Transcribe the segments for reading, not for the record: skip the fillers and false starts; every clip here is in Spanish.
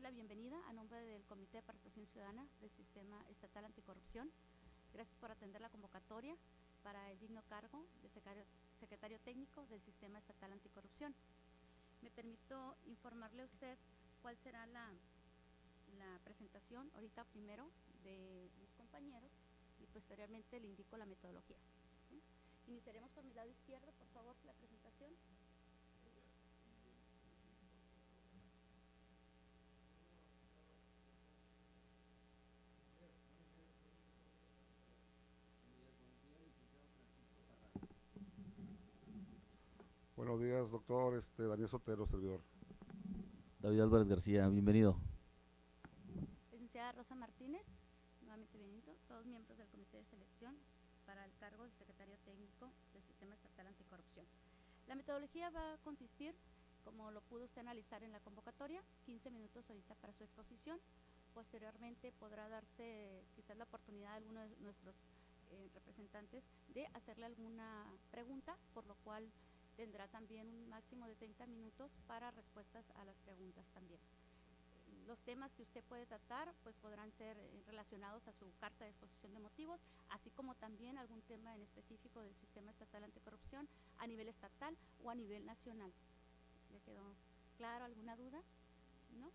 doy la bienvenida a nombre del Comité de Participación Ciudadana del Sistema Estatal Anticorrupción. Gracias por atender la convocatoria para el digno cargo de secretario técnico del Sistema Estatal Anticorrupción. Me permito informarle a usted cuál será la presentación, ahorita primero de mis compañeros y posteriormente le indico la metodología. ¿Sí? Iniciaremos por mi lado izquierdo, por favor, la presentación. Buenos días, doctor. Daniel Sotero, servidor. David Álvarez García, bienvenido. Licenciada Rosa Martínez, nuevamente bienvenido, todos miembros del Comité de Selección para el cargo de secretario técnico del Sistema Estatal Anticorrupción. La metodología va a consistir, como lo pudo usted analizar en la convocatoria, 15 minutos ahorita para su exposición. Posteriormente podrá darse quizás la oportunidad a alguno de nuestros representantes de hacerle alguna pregunta, por lo cual tendrá también un máximo de 30 minutos para respuestas a las preguntas también. Los temas que usted puede tratar pues podrán ser relacionados a su carta de exposición de motivos, así como también algún tema en específico del Sistema Estatal Anticorrupción a nivel estatal o a nivel nacional. ¿Le quedó claro alguna duda? ¿No?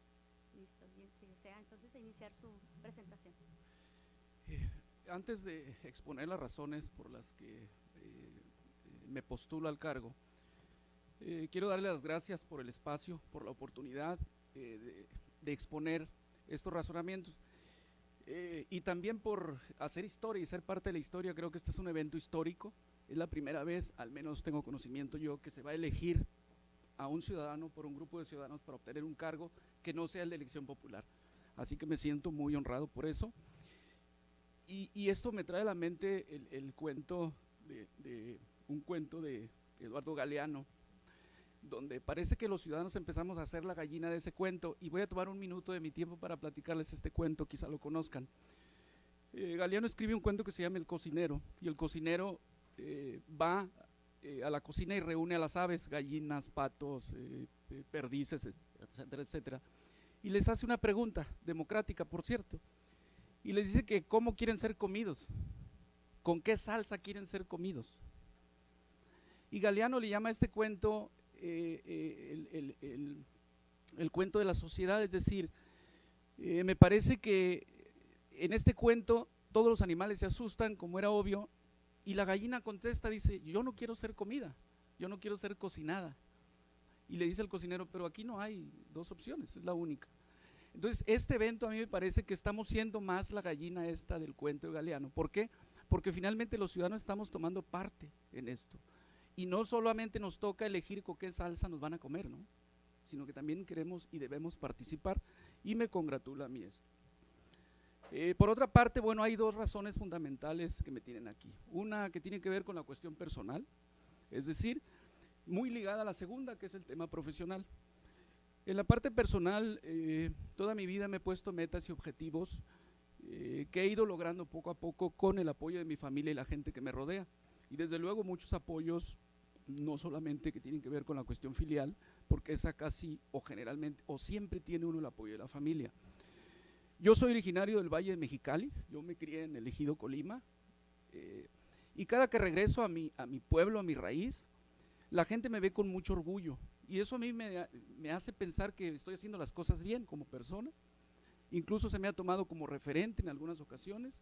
Listo, bien, si desea entonces iniciar su presentación. Antes de exponer las razones por las que me postulo al cargo, quiero darle las gracias por el espacio, por la oportunidad de exponer estos razonamientos y también por hacer historia y ser parte de la historia. Creo que este es un evento histórico, es la primera vez, al menos tengo conocimiento yo, que se va a elegir a un ciudadano por un grupo de ciudadanos para obtener un cargo que no sea el de elección popular, así que me siento muy honrado por eso. Y esto me trae a la mente el cuento un cuento de Eduardo Galeano, donde parece que los ciudadanos empezamos a hacer la gallina de ese cuento, y voy a tomar un minuto de mi tiempo para platicarles este cuento, quizá lo conozcan. Galeano escribe un cuento que se llama El cocinero, y el cocinero va a la cocina y reúne a las aves, gallinas, patos, perdices, etcétera, etcétera, y les hace una pregunta, democrática por cierto, y les dice que cómo quieren ser comidos, con qué salsa quieren ser comidos. Y Galeano le llama a este cuento el cuento de la sociedad, es decir, me parece que en este cuento todos los animales se asustan, como era obvio, y la gallina contesta, dice, yo no quiero ser comida, yo no quiero ser cocinada. Y le dice al cocinero, pero aquí no hay dos opciones, es la única. Entonces este evento a mí me parece que estamos siendo más la gallina esta del cuento de Galeano. ¿Por qué? Porque finalmente los ciudadanos estamos tomando parte en esto. Y no solamente nos toca elegir con qué salsa nos van a comer, ¿no? Sino que también queremos y debemos participar, y me congratula a mí eso. Por otra parte, bueno, hay dos razones fundamentales que me tienen aquí. Una que tiene que ver con la cuestión personal, es decir, muy ligada a la segunda, que es el tema profesional. En la parte personal, toda mi vida me he puesto metas y objetivos que he ido logrando poco a poco con el apoyo de mi familia y la gente que me rodea. Y desde luego muchos apoyos, no solamente que tienen que ver con la cuestión filial, porque esa casi o generalmente o siempre tiene uno el apoyo de la familia. Yo soy originario del Valle de Mexicali, yo me crié en el ejido Colima, y cada que regreso a mi pueblo, a mi raíz, la gente me ve con mucho orgullo, y eso a mí me hace pensar que estoy haciendo las cosas bien como persona. Incluso se me ha tomado como referente en algunas ocasiones,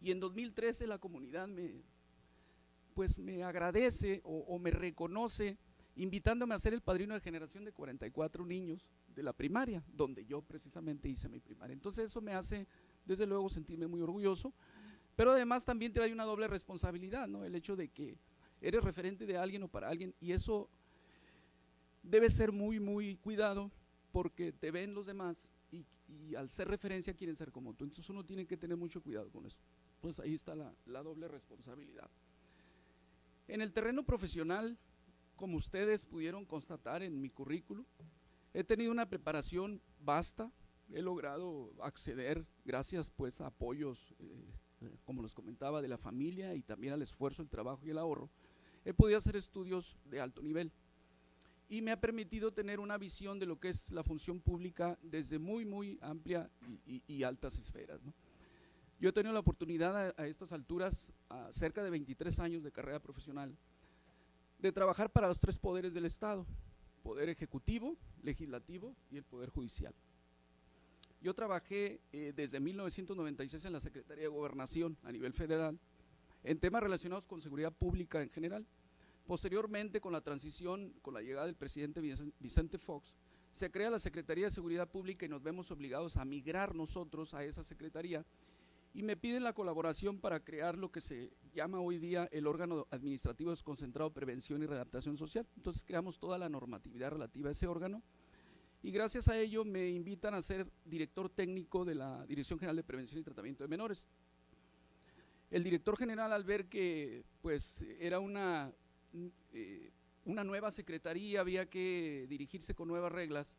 y en 2013 la comunidad me agradece o me reconoce, invitándome a ser el padrino de generación de 44 niños de la primaria, donde yo precisamente hice mi primaria. Entonces eso me hace desde luego sentirme muy orgulloso, pero además también trae una doble responsabilidad, ¿no? El hecho de que eres referente de alguien o para alguien, y eso debe ser muy, muy cuidado, porque te ven los demás y al ser referencia quieren ser como tú. Entonces uno tiene que tener mucho cuidado con eso. Pues ahí está la doble responsabilidad. En el terreno profesional, como ustedes pudieron constatar en mi currículum, he tenido una preparación vasta, he logrado acceder gracias pues a apoyos, como les comentaba, de la familia, y también al esfuerzo, el trabajo y el ahorro. He podido hacer estudios de alto nivel. y me ha permitido tener una visión de lo que es la función pública desde muy amplia y altas esferas, ¿no? Yo he tenido la oportunidad a estas alturas, a cerca de 23 años de carrera profesional, de trabajar para los 3 poderes del Estado: poder ejecutivo, legislativo y el poder judicial. Yo trabajé desde 1996 en la Secretaría de Gobernación a nivel federal, en temas relacionados con seguridad pública en general. Posteriormente, con la transición, con la llegada del presidente Vicente Fox, se crea la Secretaría de Seguridad Pública y nos vemos obligados a migrar nosotros a esa secretaría, y me piden la colaboración para crear lo que se llama hoy día el órgano administrativo desconcentrado de prevención y readaptación social. Entonces creamos toda la normatividad relativa a ese órgano, y gracias a ello me invitan a ser director técnico de la Dirección General de Prevención y Tratamiento de Menores. El director general, al ver que pues era una nueva secretaría, había que dirigirse con nuevas reglas,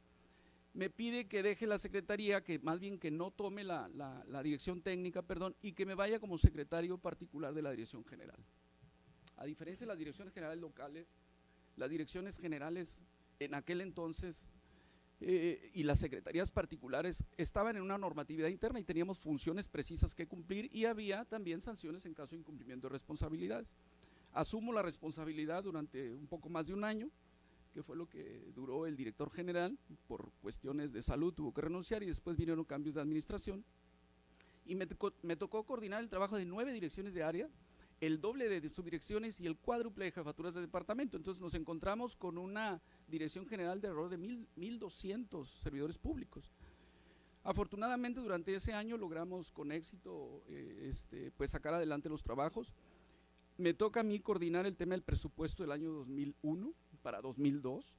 me pide que deje la secretaría, que más bien que no tome la dirección técnica, perdón, y que me vaya como secretario particular de la dirección general. A diferencia de las direcciones generales locales, las direcciones generales en aquel entonces y las secretarías particulares estaban en una normatividad interna y teníamos funciones precisas que cumplir, y había también sanciones en caso de incumplimiento de responsabilidades. Asumo la responsabilidad durante un poco más de un año, que fue lo que duró el director general. Por cuestiones de salud tuvo que renunciar y después vinieron cambios de administración, y me tocó coordinar el trabajo de 9 direcciones de área, el doble de subdirecciones y el cuádruple de jefaturas de departamento. Entonces nos encontramos con una dirección general de alrededor de 1,200 servidores públicos. Afortunadamente durante ese año logramos con éxito pues sacar adelante los trabajos. Me toca a mí coordinar el tema del presupuesto del año 2001 para 2002,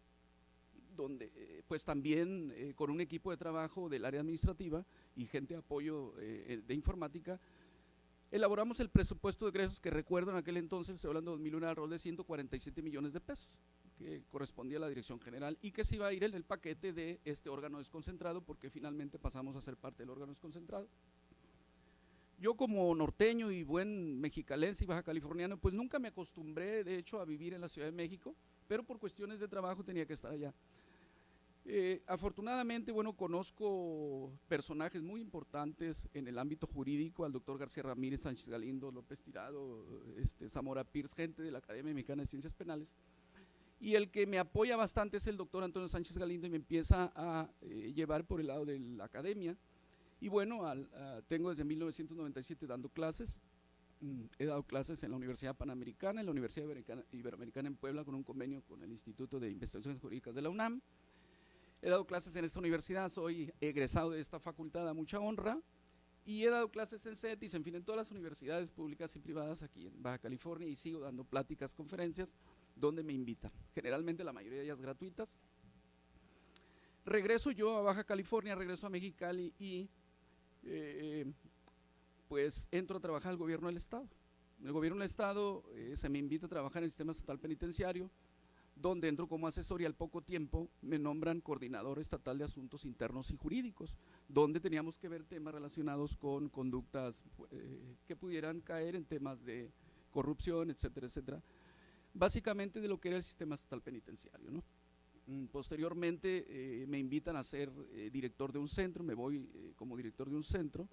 donde pues también con un equipo de trabajo del área administrativa y gente de apoyo de informática, elaboramos el presupuesto de egresos, que recuerdo en aquel entonces, estoy hablando de 2001, alrededor de 147 millones de pesos, que correspondía a la dirección general, y que se iba a ir en el paquete de este órgano desconcentrado, porque finalmente pasamos a ser parte del órgano desconcentrado. Yo, como norteño y buen mexicalense y baja californiano, pues nunca me acostumbré de hecho a vivir en la Ciudad de México, pero por cuestiones de trabajo tenía que estar allá. Afortunadamente, bueno, conozco personajes muy importantes en el ámbito jurídico: al doctor García Ramírez, Sánchez Galindo, López Tirado, Zamora Pierce, gente de la Academia Mexicana de Ciencias Penales, y el que me apoya bastante es el doctor Antonio Sánchez Galindo, y me empieza a llevar por el lado de la academia. Y bueno, tengo desde 1997 dando clases. He dado clases en la Universidad Panamericana, en la Universidad Iberoamericana en Puebla, con un convenio con el Instituto de Investigaciones Jurídicas de la UNAM. He dado clases en esta universidad, soy egresado de esta facultad a mucha honra, y he dado clases en CETIS, en fin, en todas las universidades públicas y privadas aquí en Baja California, y sigo dando pláticas, conferencias, donde me invitan. Generalmente la mayoría de ellas gratuitas. Regreso yo a Baja California, regreso a Mexicali, y pues entro a trabajar al gobierno del estado. En el gobierno del estado se me invita a trabajar en el sistema estatal penitenciario, donde entro como asesor, y al poco tiempo me nombran coordinador estatal de asuntos internos y jurídicos, donde teníamos que ver temas relacionados con conductas que pudieran caer en temas de corrupción, etcétera, etcétera, básicamente de lo que era el sistema estatal penitenciario, ¿no? Posteriormente me invitan a ser director de un centro, me voy como director de un centro.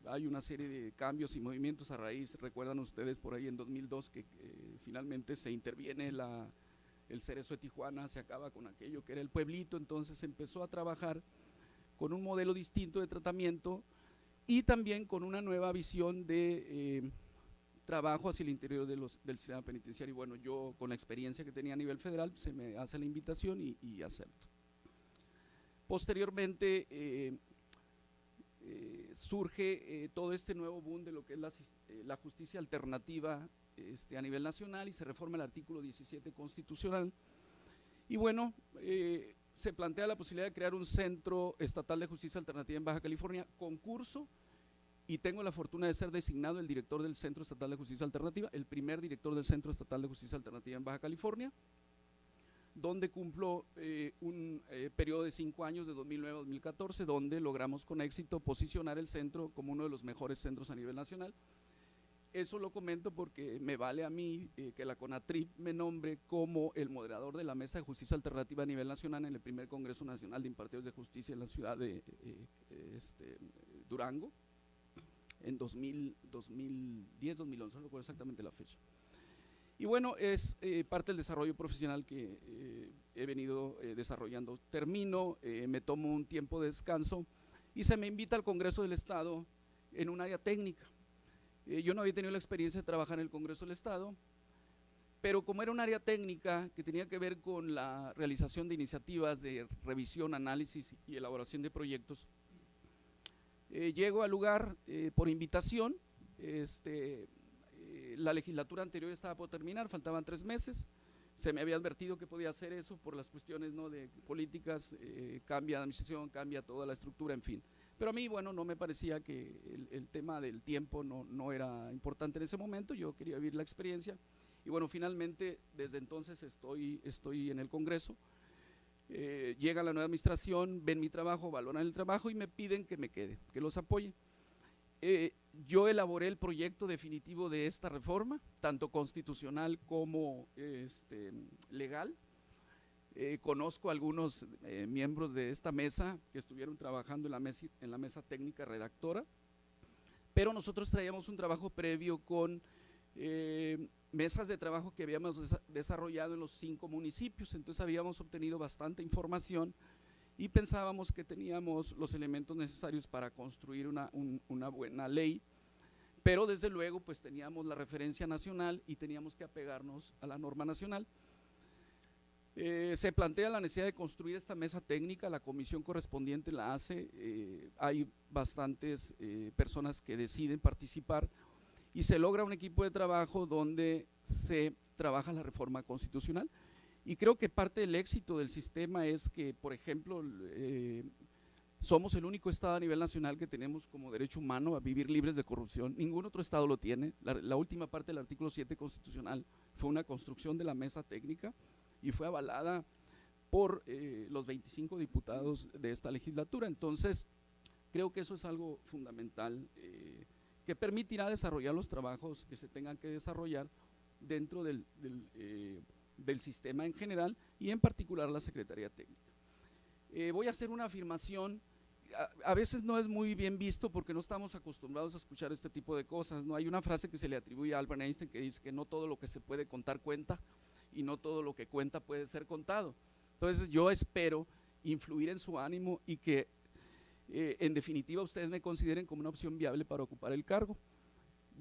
Hay una serie de cambios y movimientos a raíz, recuerdan ustedes por ahí en 2002 que finalmente se interviene el Cerezo de Tijuana, se acaba con aquello que era el pueblito, entonces se empezó a trabajar con un modelo distinto de tratamiento y también con una nueva visión de trabajo hacia el interior del sistema penitenciario. Y bueno, yo con la experiencia que tenía a nivel federal, se me hace la invitación y acepto. Posteriormente surge todo este nuevo boom de lo que es la justicia alternativa a nivel nacional, y se reforma el artículo 17 constitucional, y bueno, se plantea la posibilidad de crear un centro estatal de justicia alternativa en Baja California, concurso, y tengo la fortuna de ser designado el director del Centro Estatal de Justicia Alternativa, el primer director del Centro Estatal de Justicia Alternativa en Baja California, donde cumplo un periodo de 5 años, de 2009 a 2014, donde logramos con éxito posicionar el centro como uno de los mejores centros a nivel nacional. Eso lo comento porque me vale a mí que la CONATRIP me nombre como el moderador de la Mesa de Justicia Alternativa a nivel nacional en el primer Congreso Nacional de Impartidores de Justicia en la ciudad de Durango, en 2010, 2011, no recuerdo exactamente la fecha. Y bueno, es parte del desarrollo profesional que he venido desarrollando. Termino, me tomo un tiempo de descanso y se me invita al Congreso del Estado en un área técnica. Yo no había tenido la experiencia de trabajar en el Congreso del Estado, pero como era un área técnica que tenía que ver con la realización de iniciativas de revisión, análisis y elaboración de proyectos, llego al lugar por invitación. La legislatura anterior estaba por terminar, faltaban 3 meses, se me había advertido que podía hacer eso por las cuestiones, ¿no?, de políticas, cambia la administración, cambia toda la estructura, en fin. Pero a mí, bueno, no me parecía que el tema del tiempo no era importante en ese momento, yo quería vivir la experiencia. Y bueno, finalmente, desde entonces estoy en el Congreso. Llega la nueva administración, ven mi trabajo, valoran el trabajo y me piden que me quede, que los apoye. Yo elaboré el proyecto definitivo de esta reforma, tanto constitucional como legal. Conozco a algunos miembros de esta mesa que estuvieron trabajando en la mesa técnica redactora, pero nosotros traíamos un trabajo previo con mesas de trabajo que habíamos desarrollado en los 5 municipios, entonces habíamos obtenido bastante información y pensábamos que teníamos los elementos necesarios para construir una buena ley, pero desde luego pues teníamos la referencia nacional y teníamos que apegarnos a la norma nacional. Se plantea la necesidad de construir esta mesa técnica, la comisión correspondiente la hace, hay bastantes personas que deciden participar y se logra un equipo de trabajo donde se trabaja la reforma constitucional. Y creo que parte del éxito del sistema es que, por ejemplo, somos el único estado a nivel nacional que tenemos como derecho humano a vivir libres de corrupción. Ningún otro estado lo tiene. La última parte del artículo 7 constitucional fue una construcción de la mesa técnica y fue avalada por los 25 diputados de esta legislatura. Entonces, creo que eso es algo fundamental que permitirá desarrollar los trabajos que se tengan que desarrollar dentro del sistema en general y en particular la Secretaría Técnica. Voy a hacer una afirmación, a veces no es muy bien visto porque no estamos acostumbrados a escuchar este tipo de cosas, ¿no? Hay una frase que se le atribuye a Albert Einstein que dice que no todo lo que se puede contar cuenta y no todo lo que cuenta puede ser contado. Entonces yo espero influir en su ánimo y que en definitiva ustedes me consideren como una opción viable para ocupar el cargo.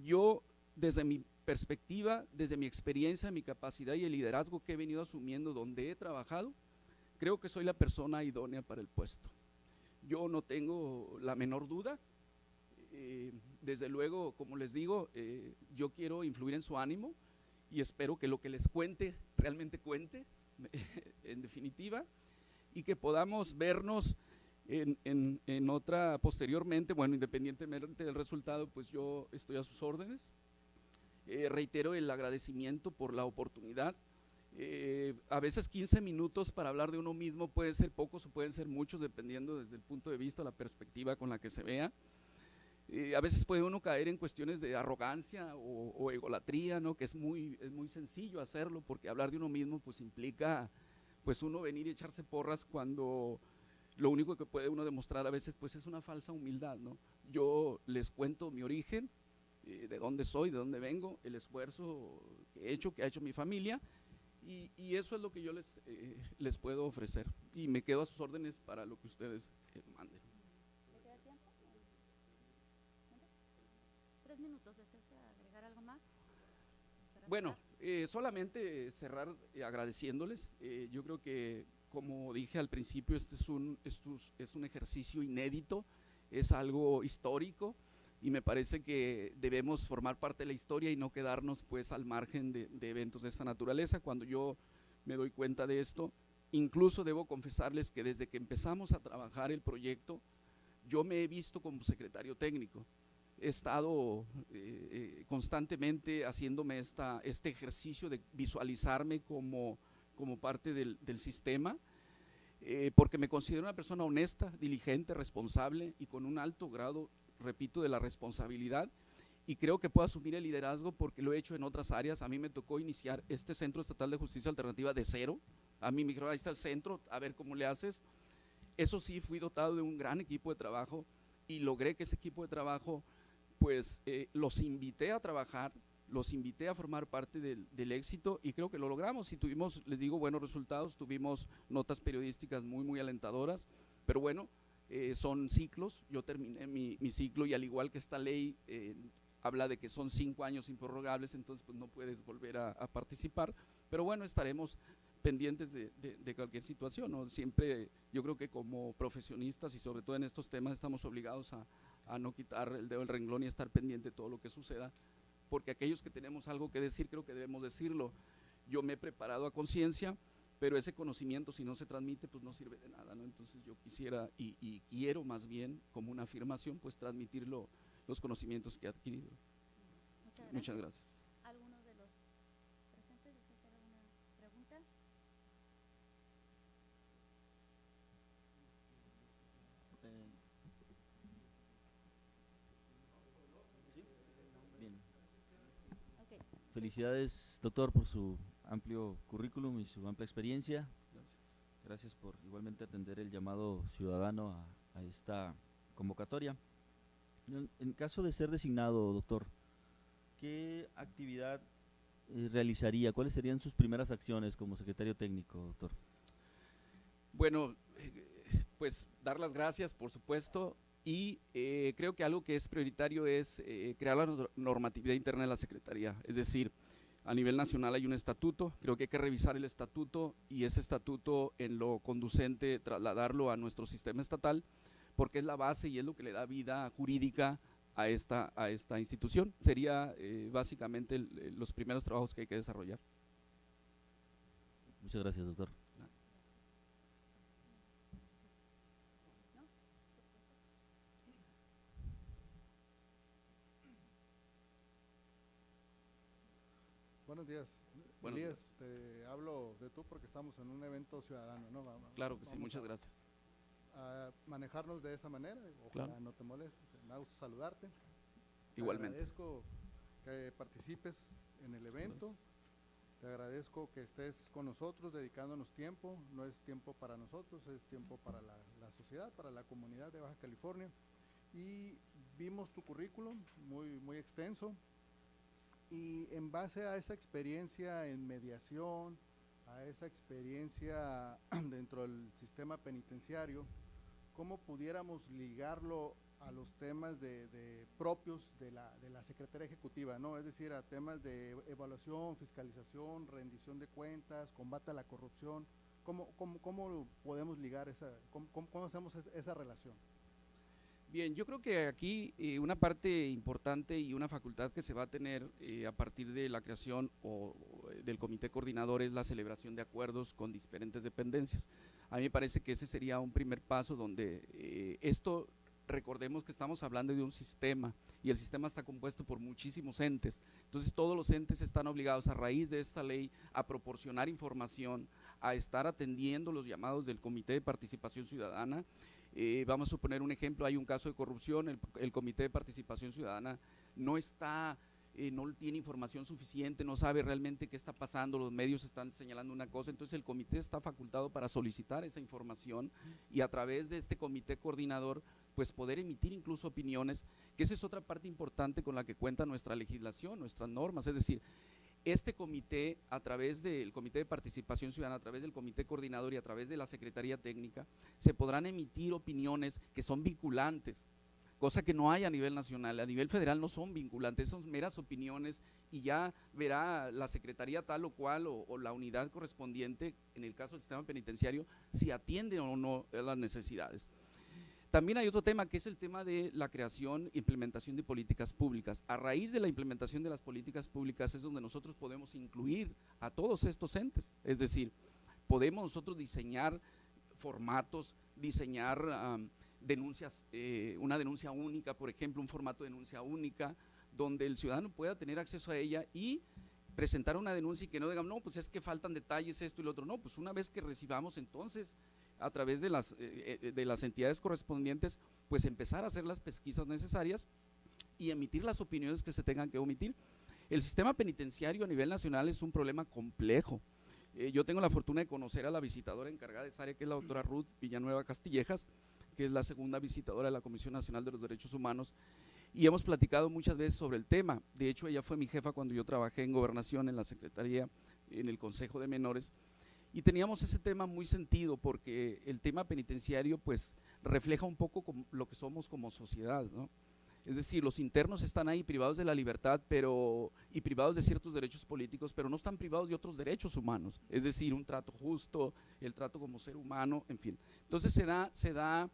Yo, desde mi perspectiva, desde mi experiencia, mi capacidad y el liderazgo que he venido asumiendo donde he trabajado, creo que soy la persona idónea para el puesto. Yo no tengo la menor duda, desde luego, como les digo, yo quiero influir en su ánimo y espero que lo que les cuente realmente cuente, en definitiva, y que podamos vernos en otra posteriormente. Bueno, independientemente del resultado, pues yo estoy a sus órdenes. Reitero el agradecimiento por la oportunidad. A veces 15 minutos para hablar de uno mismo puede ser pocos o pueden ser muchos, dependiendo desde el punto de vista, la perspectiva con la que se vea. A veces puede uno caer en cuestiones de arrogancia o egolatría, ¿no?, que es muy sencillo hacerlo, porque hablar de uno mismo pues implica pues uno venir y echarse porras cuando lo único que puede uno demostrar a veces pues es una falsa humildad, ¿no? Yo les cuento mi origen, de dónde soy, de dónde vengo, el esfuerzo que he hecho, que ha hecho mi familia, y eso es lo que yo les puedo ofrecer, y me quedo a sus órdenes para lo que ustedes manden. ¿Le queda tiempo? 3 minutos, ¿deseas agregar algo más? Bueno, solamente cerrar agradeciéndoles. Yo creo que, como dije al principio, este es un ejercicio inédito, es algo histórico y me parece que debemos formar parte de la historia y no quedarnos pues al margen de eventos de esta naturaleza. Cuando yo me doy cuenta de esto, incluso debo confesarles que desde que empezamos a trabajar el proyecto, yo me he visto como secretario técnico. He estado constantemente haciéndome este ejercicio de visualizarme como parte del sistema, porque me considero una persona honesta, diligente, responsable y con un alto grado, repito, de la responsabilidad, y creo que puedo asumir el liderazgo porque lo he hecho en otras áreas. A mí me tocó iniciar este Centro Estatal de Justicia Alternativa de cero. A mí me dijeron, ahí está el centro, a ver cómo le haces. Eso sí, fui dotado de un gran equipo de trabajo y logré que ese equipo de trabajo, pues los invité a trabajar, los invité a formar parte del éxito y creo que lo logramos y tuvimos, les digo, buenos resultados, tuvimos notas periodísticas muy alentadoras, pero bueno, son ciclos. Yo terminé mi ciclo y al igual que esta ley habla de que son 5 años improrrogables, entonces pues no puedes volver a participar, pero bueno, estaremos pendientes de cualquier situación, ¿no? Siempre yo creo que como profesionistas y sobre todo en estos temas estamos obligados a no quitar el dedo del renglón y estar pendiente de todo lo que suceda, porque aquellos que tenemos algo que decir creo que debemos decirlo. Yo me he preparado a conciencia, pero ese conocimiento si no se transmite pues no sirve de nada, ¿no? Entonces yo quisiera y quiero más bien como una afirmación pues transmitir los conocimientos que he adquirido. Muchas gracias. ¿Alguno de los presentes desea hacer alguna pregunta? Bien. Okay. Felicidades, doctor, por su amplio currículum y su amplia experiencia. Gracias. Gracias por igualmente atender el llamado ciudadano a esta convocatoria. En caso de ser designado, doctor, ¿qué actividad realizaría? ¿Cuáles serían sus primeras acciones como secretario técnico, doctor? Bueno, pues dar las gracias, por supuesto, y creo que algo que es prioritario es crear la normatividad interna de la Secretaría. Es decir, a nivel nacional hay un estatuto, creo que hay que revisar el estatuto y ese estatuto en lo conducente trasladarlo a nuestro sistema estatal, porque es la base y es lo que le da vida jurídica a esta institución. Sería básicamente los primeros trabajos que hay que desarrollar. Muchas gracias, doctor. Buenos días. Buenos Elías, días. te hablo de tú porque estamos en un evento ciudadano, ¿no? Claro que sí, Vamos muchas gracias. a manejarnos de esa manera, ojalá Claro. no te molestes, me da gusto saludarte. Igualmente. Te agradezco que participes en el evento, Gracias. te agradezco que estés con nosotros dedicándonos tiempo, no es tiempo para nosotros, es tiempo para la sociedad, para la comunidad de Baja California. Y vimos tu currículum muy extenso y en base a esa experiencia en mediación, a esa experiencia dentro del sistema penitenciario, ¿cómo pudiéramos ligarlo a los temas propios de la Secretaría Ejecutiva, ¿no? Es decir, a temas de evaluación, fiscalización, rendición de cuentas, combate a la corrupción? ¿Cómo podemos ligar cómo hacemos esa relación? Bien, yo creo que aquí una parte importante y una facultad que se va a tener a partir de la creación del comité coordinador es la celebración de acuerdos con diferentes dependencias. A mí me parece que ese sería un primer paso donde esto, recordemos que estamos hablando de un sistema y el sistema está compuesto por muchísimos entes, entonces todos los entes están obligados a raíz de esta ley a proporcionar información, a estar atendiendo los llamados del Comité de Participación Ciudadana. Vamos a suponer un ejemplo, hay un caso de corrupción, el Comité de Participación Ciudadana no tiene información suficiente, no sabe realmente qué está pasando, los medios están señalando una cosa, entonces el comité está facultado para solicitar esa información y a través de este comité coordinador pues poder emitir incluso opiniones, que esa es otra parte importante con la que cuenta nuestra legislación, nuestras normas, es decir, este comité, a través del Comité de Participación Ciudadana, a través del Comité Coordinador y a través de la Secretaría Técnica, se podrán emitir opiniones que son vinculantes, cosa que no hay a nivel nacional. A nivel federal no son vinculantes, son meras opiniones y ya verá la Secretaría tal o cual o la unidad correspondiente, en el caso del sistema penitenciario, si atiende o no a las necesidades. También hay otro tema que es el tema de la creación e implementación de políticas públicas. A raíz de la implementación de las políticas públicas es donde nosotros podemos incluir a todos estos entes, es decir, podemos nosotros diseñar formatos, diseñar denuncias, una denuncia única, por ejemplo, un formato de denuncia única, donde el ciudadano pueda tener acceso a ella y presentar una denuncia y que no digan, no, pues es que faltan detalles, esto y lo otro. No, pues una vez que recibamos entonces a través de las entidades correspondientes, pues empezar a hacer las pesquisas necesarias y emitir las opiniones que se tengan que omitir. El sistema penitenciario a nivel nacional es un problema complejo. Yo tengo la fortuna de conocer a la visitadora encargada de esa área, que es la doctora Ruth Villanueva Castillejas, que es la segunda visitadora de la Comisión Nacional de los Derechos Humanos, y hemos platicado muchas veces sobre el tema. De hecho, ella fue mi jefa cuando yo trabajé en Gobernación, en la Secretaría, en el Consejo de Menores, y teníamos ese tema muy sentido, porque el tema penitenciario pues refleja un poco lo que somos como sociedad, ¿no? Es decir, los internos están ahí privados de la libertad y privados de ciertos derechos políticos, pero no están privados de otros derechos humanos, es decir, un trato justo, el trato como ser humano, en fin. Entonces se da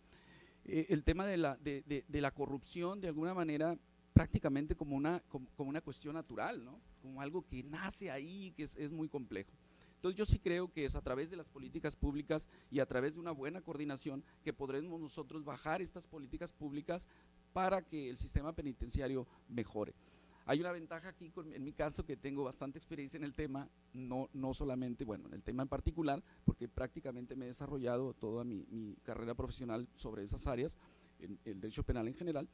el tema de la corrupción de alguna manera prácticamente como una cuestión natural, ¿no? Como algo que nace ahí, que es muy complejo. Entonces yo sí creo que es a través de las políticas públicas y a través de una buena coordinación que podremos nosotros bajar estas políticas públicas para que el sistema penitenciario mejore. Hay una ventaja aquí, en mi caso, que tengo bastante experiencia en el tema, no solamente, bueno, en el tema en particular, porque prácticamente me he desarrollado toda mi carrera profesional sobre esas áreas, en el derecho penal en general,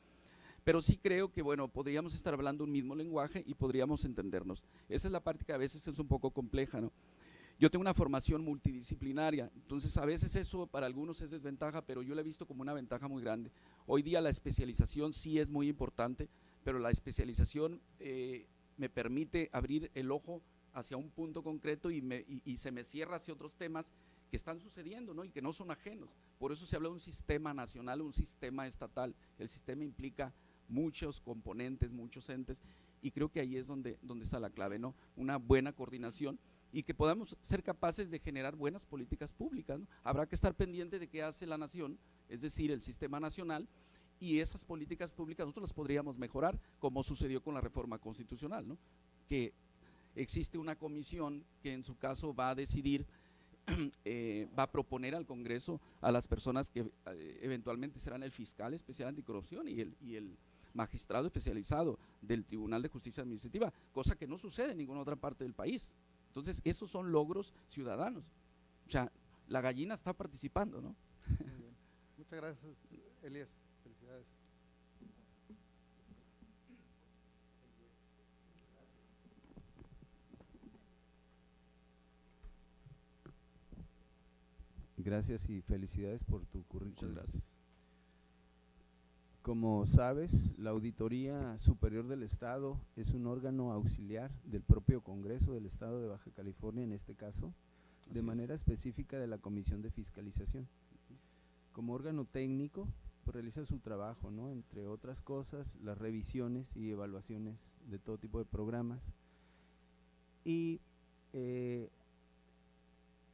pero sí creo que, bueno, podríamos estar hablando un mismo lenguaje y podríamos entendernos. Esa es la parte que a veces es un poco compleja, ¿no? Yo tengo una formación multidisciplinaria, entonces a veces eso para algunos es desventaja, pero yo la he visto como una ventaja muy grande. Hoy día la especialización sí es muy importante, pero la especialización me permite abrir el ojo hacia un punto concreto y se me cierra hacia otros temas que están sucediendo, ¿no? Y que no son ajenos. Por eso se habla de un sistema nacional, un sistema estatal. El sistema implica muchos componentes, muchos entes, y creo que ahí es donde está la clave, ¿no? Una buena coordinación y que podamos ser capaces de generar buenas políticas públicas, ¿no? Habrá que estar pendiente de qué hace la nación, es decir, el sistema nacional, y esas políticas públicas nosotros las podríamos mejorar, como sucedió con la reforma constitucional, ¿no? Que existe una comisión que en su caso va a decidir, va a proponer al Congreso a las personas que eventualmente serán el fiscal especial anticorrupción y el magistrado especializado del Tribunal de Justicia Administrativa, cosa que no sucede en ninguna otra parte del país. Entonces, esos son logros ciudadanos. O sea, la gallina está participando, ¿no? Muy bien. Muchas gracias, Elías. Felicidades. Gracias y felicidades por tu currículum. Muchas gracias. Como sabes, la Auditoría Superior del Estado es un órgano auxiliar del propio Congreso del Estado de Baja California, en este caso, de manera específica de la Comisión de Fiscalización. Como órgano técnico, pues, realiza su trabajo, ¿no? Entre otras cosas, las revisiones y evaluaciones de todo tipo de programas. Y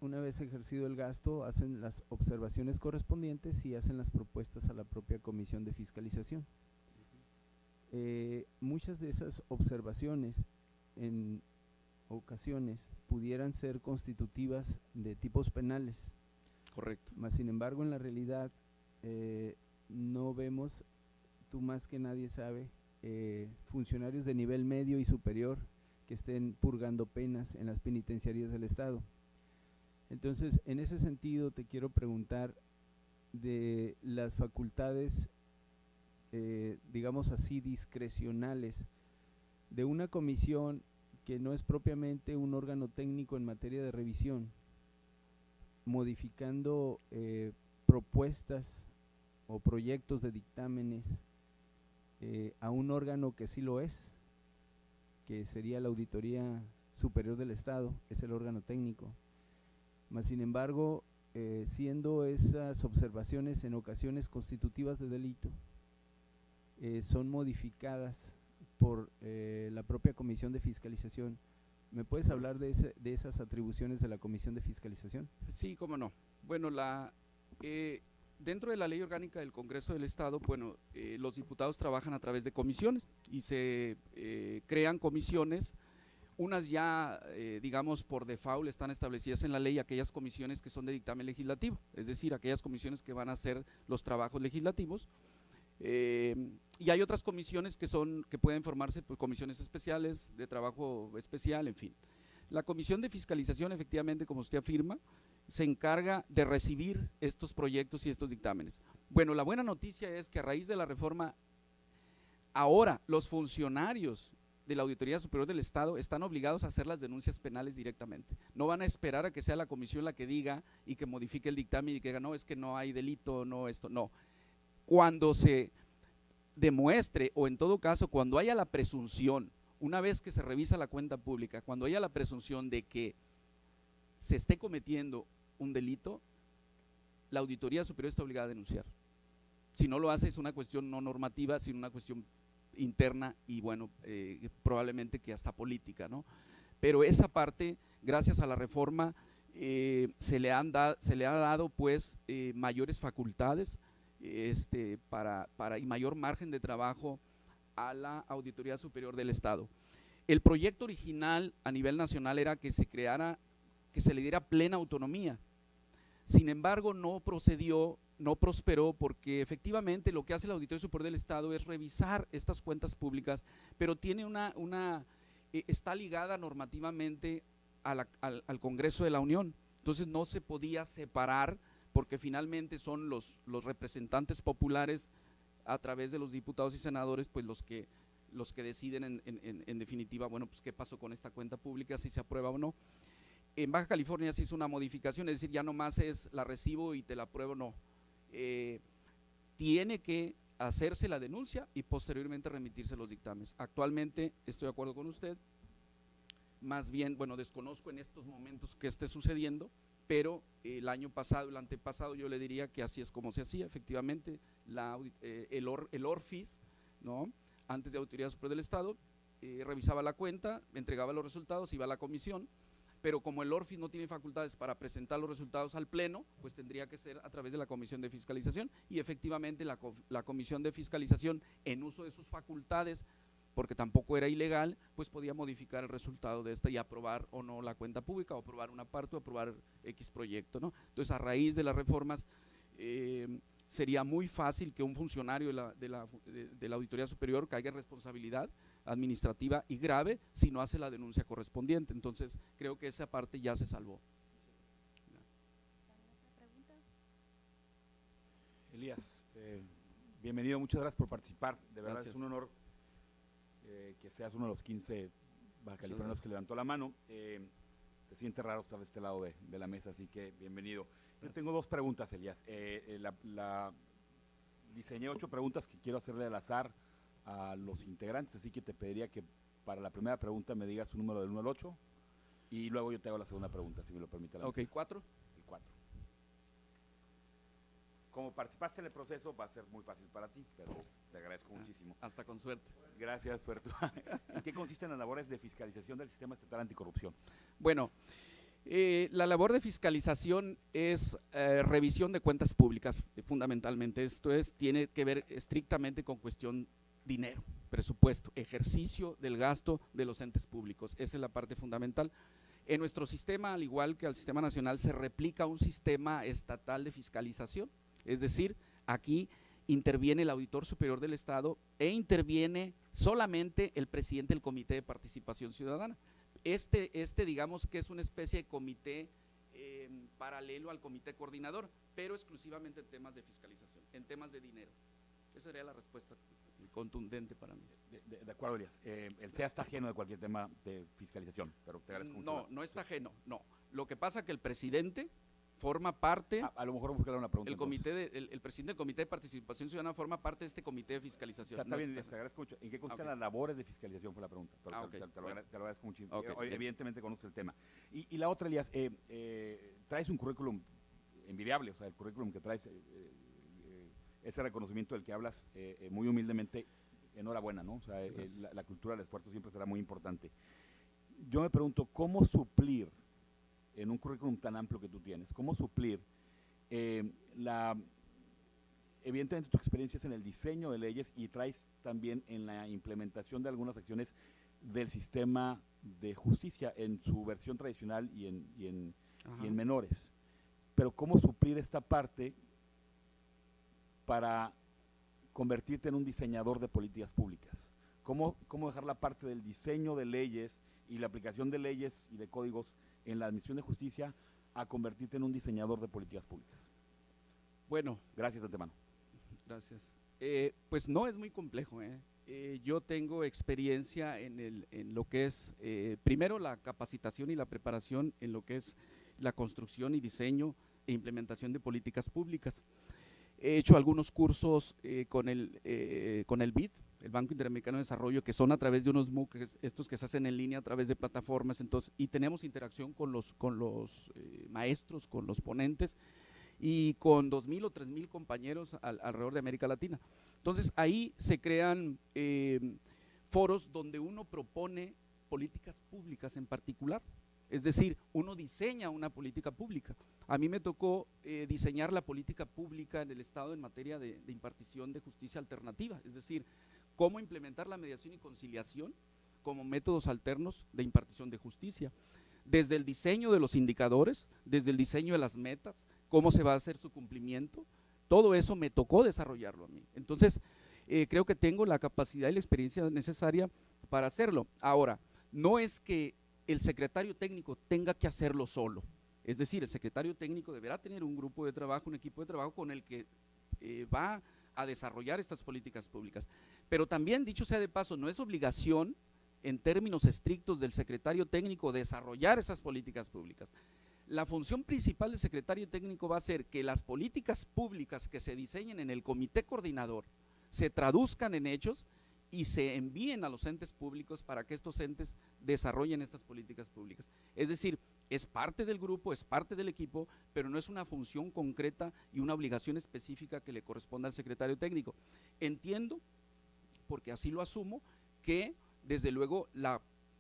una vez ejercido el gasto, hacen las observaciones correspondientes y hacen las propuestas a la propia Comisión de Fiscalización. Muchas de esas observaciones en ocasiones pudieran ser constitutivas de tipos penales. Correcto. Mas, sin embargo, en la realidad no vemos, tú más que nadie sabe, funcionarios de nivel medio y superior que estén purgando penas en las penitenciarías del Estado. Entonces, en ese sentido, te quiero preguntar de las facultades, digamos así, discrecionales de una comisión que no es propiamente un órgano técnico en materia de revisión, modificando propuestas o proyectos de dictámenes a un órgano que sí lo es, que sería la Auditoría Superior del Estado, es el órgano técnico. Mas, sin embargo, siendo esas observaciones en ocasiones constitutivas de delito, son modificadas por la propia Comisión de Fiscalización. ¿Me puedes hablar de esas atribuciones de la Comisión de Fiscalización? Sí, cómo no. Bueno, dentro de la Ley Orgánica del Congreso del Estado, bueno, los diputados trabajan a través de comisiones y se crean comisiones. Unas ya, digamos, por default están establecidas en la ley, aquellas comisiones que son de dictamen legislativo, es decir, aquellas comisiones que van a hacer los trabajos legislativos. Y hay otras comisiones que pueden formarse, pues, comisiones especiales, de trabajo especial, en fin. La Comisión de Fiscalización, efectivamente, como usted afirma, se encarga de recibir estos proyectos y estos dictámenes. Bueno, la buena noticia es que a raíz de la reforma Ahora, los funcionarios de la Auditoría Superior del Estado están obligados a hacer las denuncias penales directamente. No van a esperar a que sea la comisión la que diga y que modifique el dictamen y que diga, no, es que no hay delito, no, esto, no. Cuando se demuestre, o en todo caso, cuando haya la presunción, una vez que se revisa la cuenta pública, cuando haya la presunción de que se esté cometiendo un delito, la Auditoría Superior está obligada a denunciar. Si no lo hace, es una cuestión no normativa, sino una cuestión interna y bueno, probablemente que hasta política, ¿no? Pero esa parte, gracias a la reforma, se le ha dado pues mayores facultades y mayor margen de trabajo a la Auditoría Superior del Estado. El proyecto original a nivel nacional era que se creara, que se le diera plena autonomía. Sin embargo, no procedió, no prosperó, porque efectivamente lo que hace la Auditoría Superior del Estado es revisar estas cuentas públicas, pero tiene está ligada normativamente al Congreso de la Unión. Entonces no se podía separar, porque finalmente son los representantes populares a través de los diputados y senadores, pues los que deciden en definitiva, bueno, pues qué pasó con esta cuenta pública, si se aprueba o no. En Baja California se hizo una modificación, es decir, ya nomás es la recibo y te la apruebo, no. Tiene que hacerse la denuncia y posteriormente remitirse los dictámenes. Actualmente estoy de acuerdo con usted, más bien, bueno, desconozco en estos momentos qué esté sucediendo, pero el año pasado, el antepasado, yo le diría que así es como se hacía, efectivamente, el ORFIS, ¿no?, antes de Auditoría Superior del Estado, revisaba la cuenta, entregaba los resultados, iba a la comisión, pero como el ORFIS no tiene facultades para presentar los resultados al Pleno, pues tendría que ser a través de la Comisión de Fiscalización, y efectivamente la Comisión de Fiscalización, en uso de sus facultades, porque tampoco era ilegal, pues podía modificar el resultado de esta y aprobar o no la cuenta pública, o aprobar una parte, o aprobar X proyecto, ¿no? Entonces, a raíz de las reformas, sería muy fácil que un funcionario de la Auditoría Superior caiga en responsabilidad administrativa y grave si no hace la denuncia correspondiente. Entonces, creo que esa parte ya se salvó. Elías, bienvenido, muchas gracias por participar. De verdad Gracias. es un honor que seas uno de los 15 baja californianos que levantó la mano. Se siente raro estar de este lado de la mesa, así que bienvenido. Yo tengo dos preguntas, Elías. Diseñé 8 preguntas que quiero hacerle al azar a los integrantes, así que te pediría que para la primera pregunta me digas un número del 1 al 8 y luego yo te hago la segunda pregunta, si me lo permite. Ok, 4. El 4. Como participaste en el proceso, va a ser muy fácil para ti, pero te agradezco muchísimo. Hasta con suerte. Gracias, Puerto. ¿En qué consisten las labores de fiscalización del sistema estatal anticorrupción? Bueno, la labor de fiscalización es revisión de cuentas públicas, fundamentalmente. Esto tiene que ver estrictamente con cuestión dinero, presupuesto, ejercicio del gasto de los entes públicos. Esa es la parte fundamental. En nuestro sistema, al igual que al sistema nacional, se replica un sistema estatal de fiscalización, es decir, aquí interviene el Auditor Superior del Estado e interviene solamente el presidente del Comité de Participación Ciudadana. Digamos que es una especie de comité paralelo al comité coordinador, pero exclusivamente en temas de fiscalización, en temas de dinero. Esa sería la respuesta contundente para mí. De acuerdo, Elías. El SEA está ajeno de cualquier tema de fiscalización, pero te agradezco mucho. No está ajeno, no. Lo que pasa es que el presidente forma parte, A lo mejor vamos a buscar una pregunta. el presidente del Comité de Participación Ciudadana forma parte de este comité de fiscalización. Está bien, Elías, te agradezco mucho. ¿En qué consisten las labores de fiscalización? Fue la pregunta. Pero te lo agradezco muchísimo. Evidentemente conoces el tema. Y la otra, Elías, traes un currículum envidiable, o sea, el currículum que traes, ese reconocimiento del que hablas, muy humildemente, enhorabuena, ¿no? O sea, la cultura del esfuerzo siempre será muy importante. Yo me pregunto, ¿cómo suplir, en un currículum tan amplio que tú tienes, cómo suplir evidentemente tu experiencia es en el diseño de leyes y traes también en la implementación de algunas acciones del sistema de justicia en su versión tradicional y en menores? Pero ¿cómo suplir esta parte para convertirte en un diseñador de políticas públicas? ¿Cómo dejar la parte del diseño de leyes y la aplicación de leyes y de códigos en la administración de justicia a convertirte en un diseñador de políticas públicas? Bueno, gracias de antemano. Gracias. Pues no es muy complejo. yo tengo experiencia en lo que es, primero, la capacitación y la preparación en lo que es la construcción y diseño e implementación de políticas públicas. He hecho algunos cursos con el BID, el Banco Interamericano de Desarrollo, que son a través de unos MOOC, estos que se hacen en línea a través de plataformas, entonces, y tenemos interacción con los maestros, con los ponentes, y con 2.000 o 3.000 compañeros alrededor de América Latina. Entonces ahí se crean foros donde uno propone políticas públicas en particular, es decir, uno diseña una política pública. A mí me tocó diseñar la política pública en el Estado en materia de impartición de justicia alternativa, es decir, cómo implementar la mediación y conciliación como métodos alternos de impartición de justicia, desde el diseño de los indicadores, desde el diseño de las metas, cómo se va a hacer su cumplimiento, todo eso me tocó desarrollarlo a mí. Entonces, creo que tengo la capacidad y la experiencia necesaria para hacerlo. Ahora, no es que el secretario técnico tenga que hacerlo solo, es decir, el secretario técnico deberá tener un grupo de trabajo, un equipo de trabajo con el que va a desarrollar estas políticas públicas. Pero también, dicho sea de paso, no es obligación en términos estrictos del secretario técnico desarrollar esas políticas públicas. La función principal del secretario técnico va a ser que las políticas públicas que se diseñen en el comité coordinador se traduzcan en hechos y se envíen a los entes públicos para que estos entes desarrollen estas políticas públicas. Es decir, es parte del grupo, es parte del equipo, pero no es una función concreta y una obligación específica que le corresponda al secretario técnico. Entiendo, porque así lo asumo, que desde luego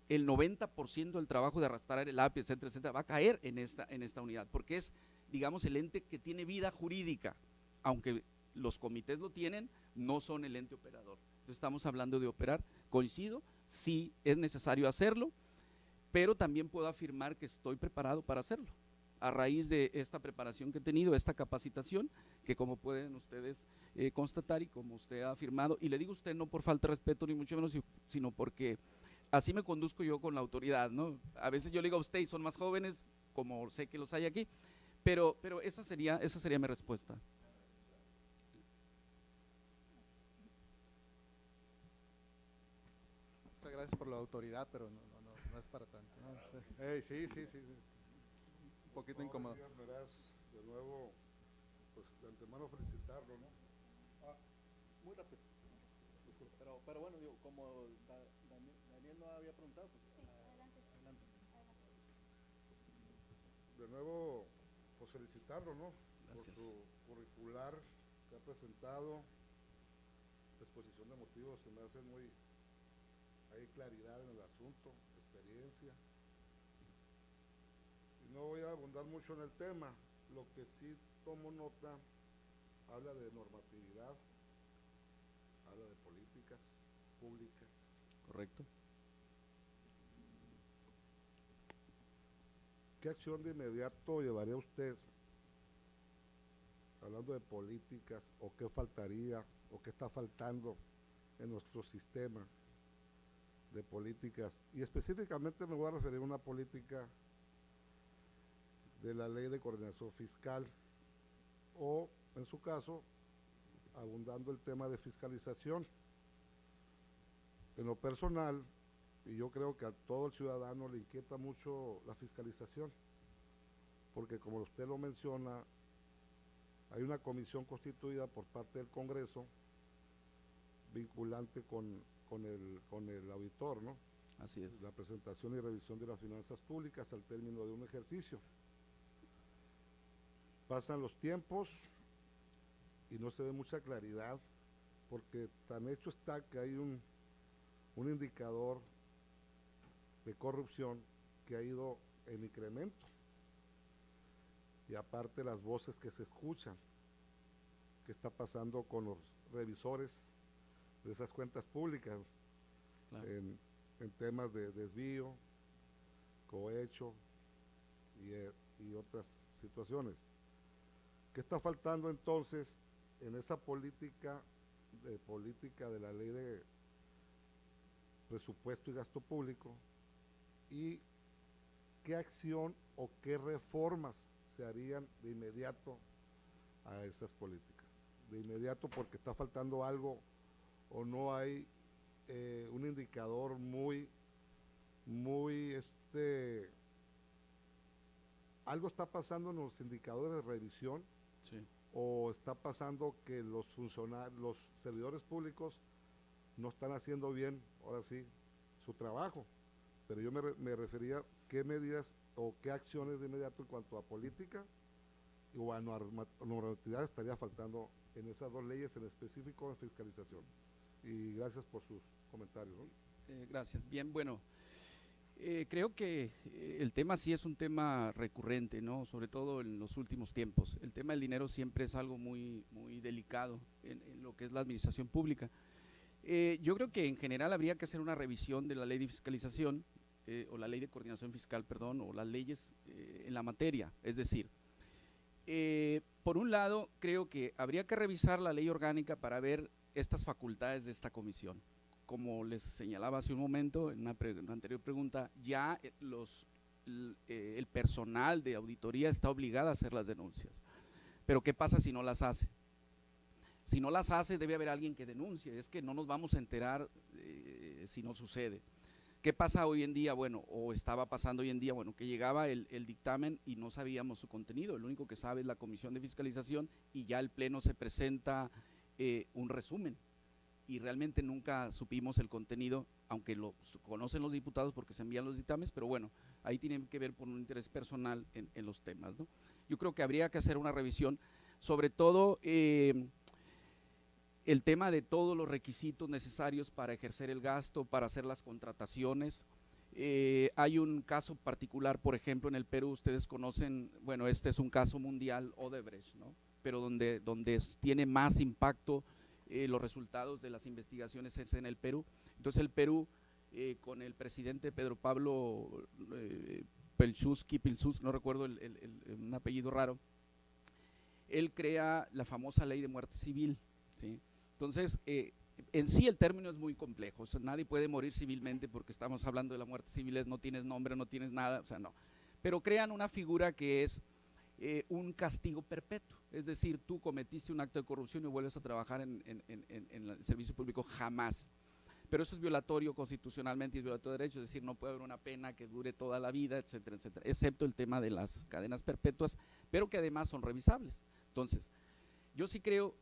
el 90% del trabajo de arrastrar el API, etcétera, etcétera, va a caer en esta unidad, porque es, digamos, el ente que tiene vida jurídica, aunque los comités lo tienen, no son el ente operador. Entonces estamos hablando de operar, coincido, sí es necesario hacerlo, pero también puedo afirmar que estoy preparado para hacerlo, a raíz de esta preparación que he tenido, esta capacitación, que como pueden ustedes constatar y como usted ha afirmado, y le digo a usted no por falta de respeto ni mucho menos, sino porque así me conduzco yo con la autoridad, ¿no? A veces yo le digo a usted y son más jóvenes, como sé que los hay aquí, pero esa sería mi respuesta. Muchas gracias por la autoridad, pero no es para tanto, ¿no? Sí. Un poquito incómodo. De nuevo, pues de antemano felicitarlo, ¿no? Muy rápido. Pero bueno, digo, como Daniel no había preguntado, pues adelante. De nuevo, pues felicitarlo, ¿no? Gracias. Por su curricular que ha presentado, la exposición de motivos, se me hace hay claridad en el asunto, experiencia. Y no voy a abundar mucho en el tema, lo que sí tomo nota, habla de normatividad, habla de políticas públicas. Correcto. ¿Qué acción de inmediato llevaría usted, hablando de políticas, o qué faltaría, o qué está faltando en nuestro sistema de políticas? Y específicamente me voy a referir a una política de la Ley de Coordinación Fiscal, o en su caso, abundando el tema de fiscalización. En lo personal, y yo creo que a todo el ciudadano le inquieta mucho la fiscalización, porque como usted lo menciona, hay una comisión constituida por parte del Congreso vinculante con el auditor, ¿no? Así es. La presentación y revisión de las finanzas públicas al término de un ejercicio. Pasan los tiempos y no se ve mucha claridad, porque tan hecho está que hay un indicador de corrupción que ha ido en incremento, y aparte las voces que se escuchan, que está pasando con los revisores de esas cuentas públicas, claro, en temas de desvío, cohecho y otras situaciones. ¿Qué está faltando entonces en esa política de la ley de presupuesto y gasto público? ¿Y qué acción o qué reformas se harían de inmediato a esas políticas? De inmediato, porque está faltando algo o no hay un indicador muy, algo está pasando en los indicadores de revisión, Sí. o está pasando que los servidores públicos no están haciendo bien, ahora sí, su trabajo. Pero yo me refería qué medidas o qué acciones de inmediato en cuanto a política o a normatividad estaría faltando en esas dos leyes, en específico en fiscalización. Y gracias por sus comentarios, ¿no? Gracias. Bien, bueno, creo que el tema sí es un tema recurrente, ¿no? Sobre todo en los últimos tiempos. El tema del dinero siempre es algo muy delicado en lo que es la administración pública. Yo creo que en general habría que hacer una revisión de la ley de fiscalización, o la ley de coordinación fiscal, perdón, o las leyes en la materia. Es decir, por un lado, creo que habría que revisar la ley orgánica para ver estas facultades de esta comisión. Como les señalaba hace un momento en una anterior pregunta, ya el personal de auditoría está obligado a hacer las denuncias. Pero ¿qué pasa si no las hace? Si no las hace, debe haber alguien que denuncie. Es que no nos vamos a enterar si no sucede. ¿Qué pasa hoy en día? Bueno, o estaba pasando hoy en día, bueno, que llegaba el dictamen y no sabíamos su contenido. Lo único que sabe es la comisión de fiscalización y ya el pleno se presenta un resumen. Y realmente nunca supimos el contenido, aunque lo conocen los diputados porque se envían los dictámenes, pero bueno, ahí tienen que ver por un interés personal en los temas, ¿no? Yo creo que habría que hacer una revisión, sobre todo el tema de todos los requisitos necesarios para ejercer el gasto, para hacer las contrataciones. Hay un caso particular, por ejemplo, en el Perú, ustedes conocen, bueno, este es un caso mundial, Odebrecht, ¿no? Pero donde tiene más impacto los resultados de las investigaciones es en el Perú. Entonces el Perú, con el presidente Pedro Pablo Pilsudski, no recuerdo un apellido raro, él crea la famosa ley de muerte civil, ¿sí? Entonces, en sí el término es muy complejo, o sea, nadie puede morir civilmente porque estamos hablando de la muerte civil, no tienes nombre, no tienes nada, o sea, no. Pero crean una figura que es un castigo perpetuo, es decir, tú cometiste un acto de corrupción y vuelves a trabajar en el servicio público jamás. Pero eso es violatorio constitucionalmente y violatorio de derechos, es decir, no puede haber una pena que dure toda la vida, etcétera, etcétera, excepto el tema de las cadenas perpetuas, pero que además son revisables. Entonces, yo sí creo,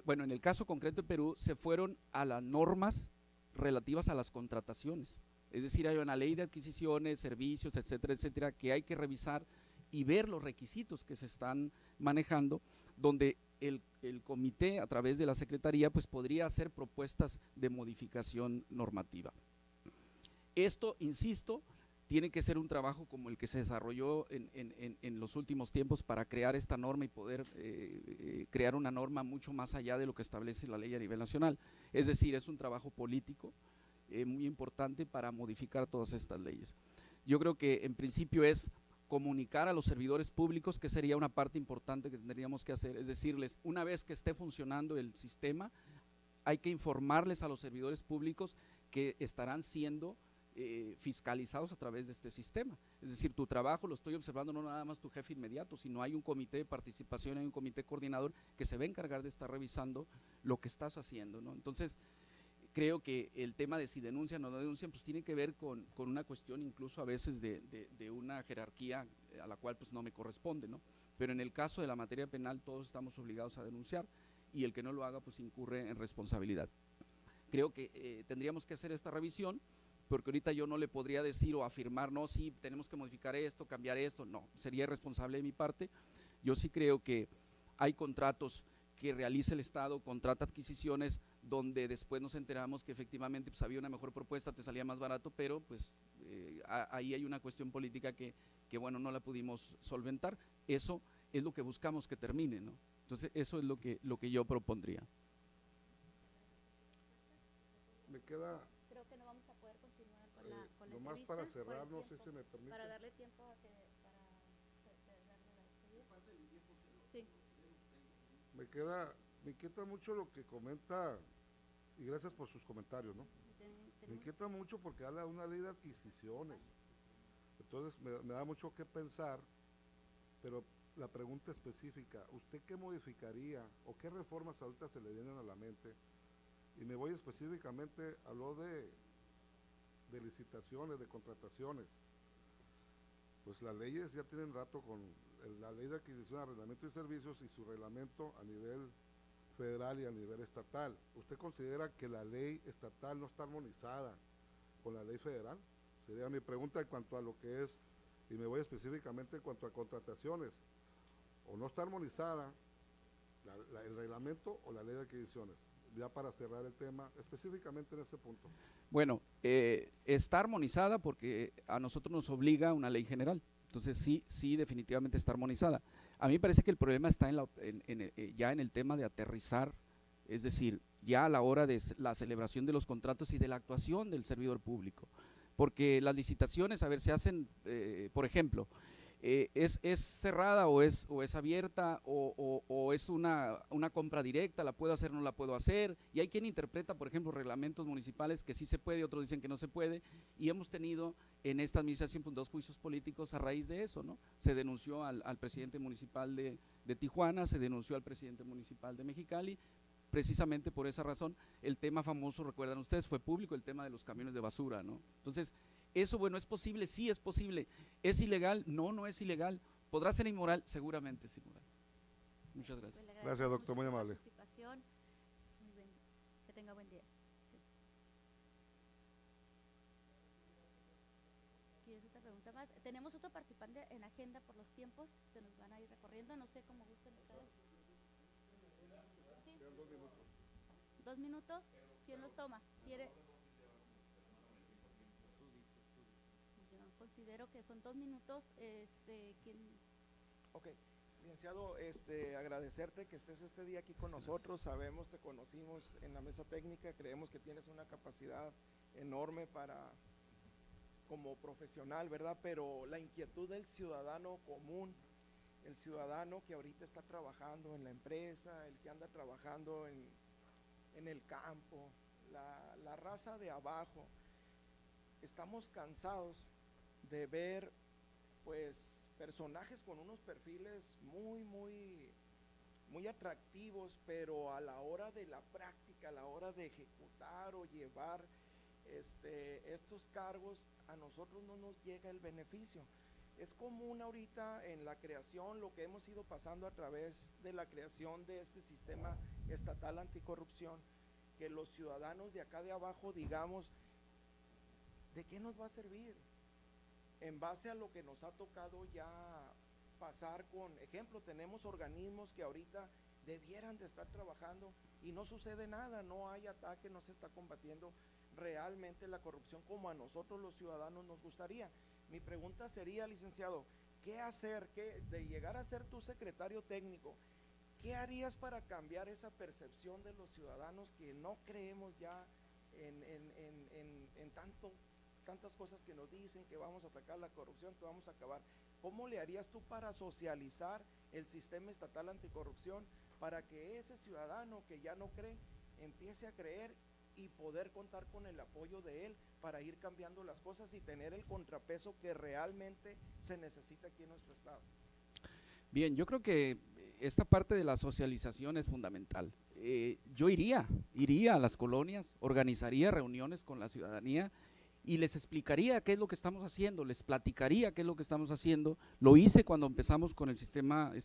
bueno, en el caso concreto de Perú, se fueron a las normas relativas a las contrataciones, es decir, hay una ley de adquisiciones, servicios, etcétera, etcétera, que hay que revisar y ver los requisitos que se están manejando, donde el comité a través de la Secretaría pues podría hacer propuestas de modificación normativa. Esto, insisto, tiene que ser un trabajo como el que se desarrolló en los últimos tiempos para crear esta norma y poder crear una norma mucho más allá de lo que establece la ley a nivel nacional. Es decir, es un trabajo político muy importante para modificar todas estas leyes. Yo creo que en principio es comunicar a los servidores públicos, que sería una parte importante que tendríamos que hacer, es decirles, una vez que esté funcionando el sistema, hay que informarles a los servidores públicos que estarán siendo fiscalizados a través de este sistema. Es decir, tu trabajo lo estoy observando no nada más tu jefe inmediato, sino hay un comité de participación, hay un comité coordinador que se va a encargar de estar revisando lo que estás haciendo, ¿no? Entonces, creo que el tema de si denuncian o no denuncian, pues tiene que ver con una cuestión incluso a veces de una jerarquía a la cual pues no me corresponde, ¿no? Pero en el caso de la materia penal todos estamos obligados a denunciar y el que no lo haga pues incurre en responsabilidad. Creo que tendríamos que hacer esta revisión, porque ahorita yo no le podría decir o afirmar, no, sí, tenemos que modificar esto, cambiar esto, no, sería irresponsable de mi parte. Yo sí creo que hay contratos que realiza el Estado, contrata adquisiciones donde después nos enteramos que efectivamente pues, había una mejor propuesta, te salía más barato, pero pues ahí hay una cuestión política que bueno, no la pudimos solventar. Eso es lo que buscamos que termine, ¿no? Entonces eso es lo que yo propondría. Me queda… Creo que no vamos a poder continuar con la nomás entrevista para cerrar, por el no sé tiempo, si me permite. para darle tiempo a que para darle la despedida. Sí. Me inquieta mucho lo que comenta, y gracias por sus comentarios, ¿no? Me inquieta mucho porque habla de una ley de adquisiciones, entonces me da mucho que pensar, pero la pregunta específica, ¿usted qué modificaría o qué reformas ahorita se le vienen a la mente Y me voy específicamente, habló de licitaciones, de contrataciones. Pues las leyes ya tienen rato con la ley de adquisición, arrendamiento y servicios y su reglamento a nivel federal y a nivel estatal. ¿Usted considera que la ley estatal no está armonizada con la ley federal? Sería mi pregunta en cuanto a lo que es, y me voy específicamente en cuanto a contrataciones. ¿O no está armonizada el reglamento o la ley de adquisiciones? Ya para cerrar el tema, específicamente en ese punto. Bueno, está armonizada porque a nosotros nos obliga una ley general. Entonces sí, definitivamente está armonizada. A mí me parece que el problema está ya en el tema de aterrizar, es decir, ya a la hora de la celebración de los contratos y de la actuación del servidor público. Porque las licitaciones, a ver, se hacen, por ejemplo, ¿es cerrada o es abierta o es una compra directa? ¿La puedo hacer o no la puedo hacer? Y hay quien interpreta, por ejemplo, reglamentos municipales que sí se puede, otros dicen que no se puede, y hemos tenido en esta administración pues, 2 juicios políticos a raíz de eso, ¿no? Se denunció al presidente municipal de Tijuana, se denunció al presidente municipal de Mexicali, precisamente por esa razón. El tema famoso, recuerdan ustedes, fue público, el tema de los camiones de basura, ¿no? Entonces, eso, bueno, ¿es posible? Sí, es posible. ¿Es ilegal? No, no es ilegal. ¿Podrá ser inmoral? Seguramente es inmoral. Muchas gracias. Pues Gracias, doctor, muy amable. Muy bien. Que tenga buen día. Sí. ¿Quieres otra pregunta más? Tenemos otro participante en agenda por los tiempos, se nos van a ir recorriendo, no sé cómo gusten ustedes. ¿Sí? 2 minutos. ¿Quién los toma? ¿Quiere? Yo considero que son 2 minutos. ¿Quién? Ok, licenciado, agradecerte que estés este día aquí con nosotros. Sabemos, te conocimos en la mesa técnica, creemos que tienes una capacidad enorme como profesional, ¿verdad? Pero la inquietud del ciudadano común, el ciudadano que ahorita está trabajando en la empresa, el que anda trabajando en el campo, la raza de abajo, estamos cansados de ver pues personajes con unos perfiles muy atractivos, pero a la hora de la práctica, a la hora de ejecutar o llevar estos cargos, a nosotros no nos llega el beneficio. Es común ahorita en la creación, lo que hemos ido pasando a través de la creación de este sistema estatal anticorrupción, que los ciudadanos de acá de abajo digamos, ¿de qué nos va a servir? En base a lo que nos ha tocado ya pasar con ejemplo, tenemos organismos que ahorita debieran de estar trabajando y no sucede nada, no hay ataque, no se está combatiendo realmente la corrupción como a nosotros los ciudadanos nos gustaría. Mi pregunta sería, licenciado, ¿qué hacer? De llegar a ser tu secretario técnico, ¿qué harías para cambiar esa percepción de los ciudadanos que no creemos ya en tantas cosas que nos dicen, que vamos a atacar la corrupción, que vamos a acabar? ¿Cómo le harías tú para socializar el sistema estatal anticorrupción para que ese ciudadano que ya no cree empiece a creer y poder contar con el apoyo de él para ir cambiando las cosas y tener el contrapeso que realmente se necesita aquí en nuestro estado? Bien, yo creo que esta parte de la socialización es fundamental. Yo iría a las colonias, organizaría reuniones con la ciudadanía y les explicaría qué es lo que estamos haciendo, les platicaría qué es lo que estamos haciendo. Lo hice cuando empezamos con el sistema de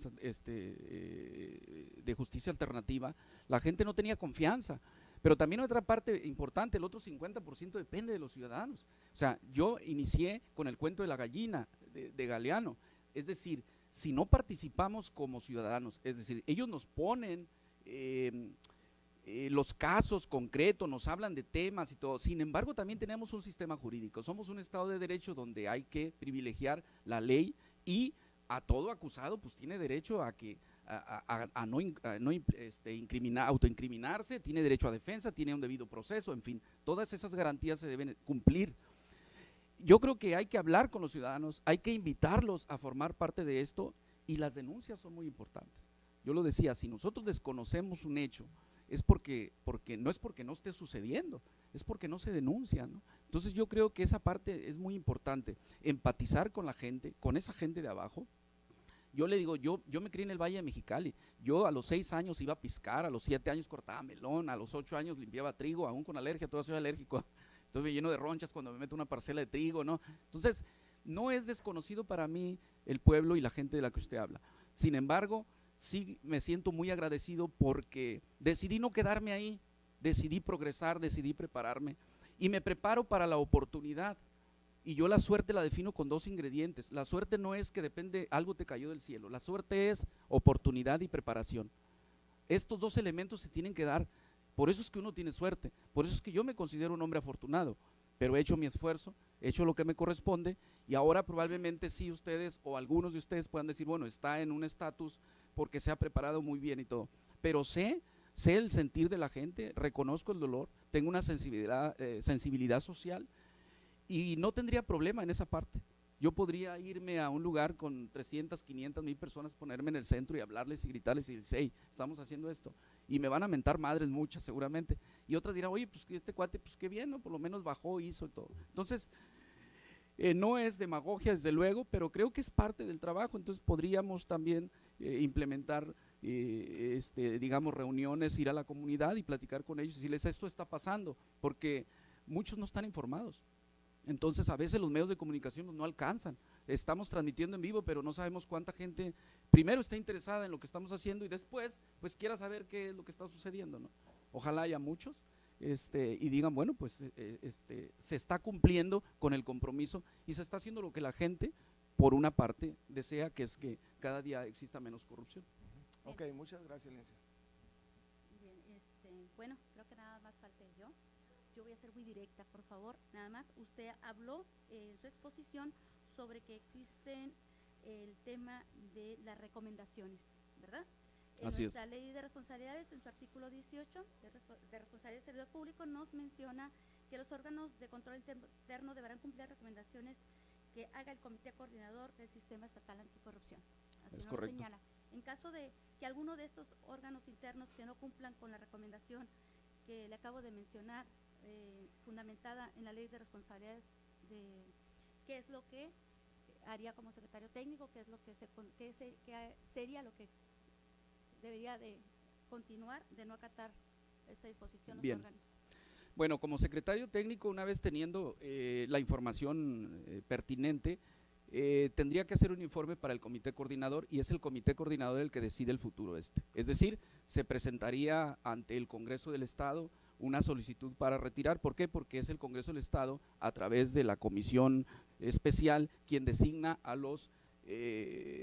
justicia alternativa. La gente no tenía confianza, pero también otra parte importante, el otro 50% depende de los ciudadanos. O sea, yo inicié con el cuento de la gallina de Galeano, es decir, si no participamos como ciudadanos, es decir, ellos nos ponen los casos concretos, nos hablan de temas y todo. Sin embargo, también tenemos un sistema jurídico. Somos un Estado de Derecho donde hay que privilegiar la ley y a todo acusado pues tiene derecho a no autoincriminarse, tiene derecho a defensa, tiene un debido proceso, en fin, todas esas garantías se deben cumplir. Yo creo que hay que hablar con los ciudadanos, hay que invitarlos a formar parte de esto y las denuncias son muy importantes. Yo lo decía, si nosotros desconocemos un hecho, es porque no esté sucediendo, es porque no se denuncia, ¿no? Entonces yo creo que esa parte es muy importante, empatizar con la gente, con esa gente de abajo, Yo le digo, yo me crié en el Valle de Mexicali, yo a los 6 años iba a piscar, a los 7 años cortaba melón, a los 8 años limpiaba trigo, aún con alergia, todavía soy alérgico, entonces me lleno de ronchas cuando me meto una parcela de trigo, ¿no? Entonces, no es desconocido para mí el pueblo y la gente de la que usted habla. Sin embargo, sí me siento muy agradecido porque decidí no quedarme ahí, decidí progresar, decidí prepararme y me preparo para la oportunidad. Y yo la suerte la defino con 2 ingredientes. La suerte no es que depende, algo te cayó del cielo. La suerte es oportunidad y preparación. Estos 2 elementos se tienen que dar. Por eso es que uno tiene suerte. Por eso es que yo me considero un hombre afortunado. Pero he hecho mi esfuerzo, he hecho lo que me corresponde y ahora probablemente sí ustedes o algunos de ustedes puedan decir, bueno, está en un estatus porque se ha preparado muy bien y todo. Pero sé el sentir de la gente, reconozco el dolor, tengo una sensibilidad social y no tendría problema en esa parte. Yo podría irme a un lugar con 300, 500 mil personas, ponerme en el centro y hablarles y gritarles y decir, hey, estamos haciendo esto. Y me van a mentar madres muchas seguramente. Y otras dirán, oye, pues este cuate, pues qué bien, ¿no? Por lo menos bajó, hizo y todo. Entonces, no es demagogia desde luego, pero creo que es parte del trabajo. Entonces podríamos también implementar, digamos, reuniones, ir a la comunidad y platicar con ellos y decirles, esto está pasando, porque muchos no están informados. Entonces a veces los medios de comunicación no alcanzan, estamos transmitiendo en vivo pero no sabemos cuánta gente primero está interesada en lo que estamos haciendo y después pues quiera saber qué es lo que está sucediendo, ¿no? Ojalá haya muchos y digan bueno pues se está cumpliendo con el compromiso y se está haciendo lo que la gente por una parte desea, que es que cada día exista menos corrupción. Ok, muchas gracias, licenciada. Bien, bueno, creo que nada más falta yo. Yo voy a ser muy directa, por favor. Nada más, usted habló en su exposición sobre que existen el tema de las recomendaciones, ¿verdad? Así nuestra es. ley de responsabilidades, en su artículo 18 de responsabilidad del servidor público, nos menciona que los órganos de control interno deberán cumplir recomendaciones que haga el Comité Coordinador del Sistema Estatal Anticorrupción. Así Es nos correcto. señala. En caso de que alguno de estos órganos internos que no cumplan con la recomendación que le acabo de mencionar, fundamentada en la ley de responsabilidades, qué es lo que haría como secretario técnico, qué es lo que sería lo que debería de continuar de no acatar esa disposición los Bien. órganos. Bueno, como secretario técnico, una vez teniendo la información pertinente, tendría que hacer un informe para el comité coordinador y es el comité coordinador el que decide el futuro Es decir, se presentaría ante el Congreso del Estado una solicitud para retirar. ¿Por qué? Porque es el Congreso del Estado, a través de la comisión especial, quien designa a los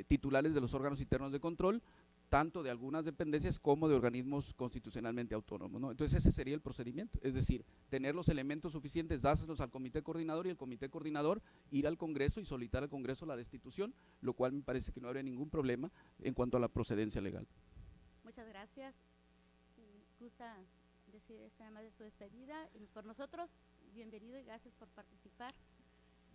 titulares de los órganos internos de control, tanto de algunas dependencias como de organismos constitucionalmente autónomos, ¿no? Entonces ese sería el procedimiento, es decir, tener los elementos suficientes, dárselos al comité coordinador y el comité coordinador ir al Congreso y solicitar al Congreso la destitución, lo cual me parece que no habría ningún problema en cuanto a la procedencia legal. Muchas gracias. Si gusta decir nada más de su despedida, y por nosotros, bienvenido y gracias por participar.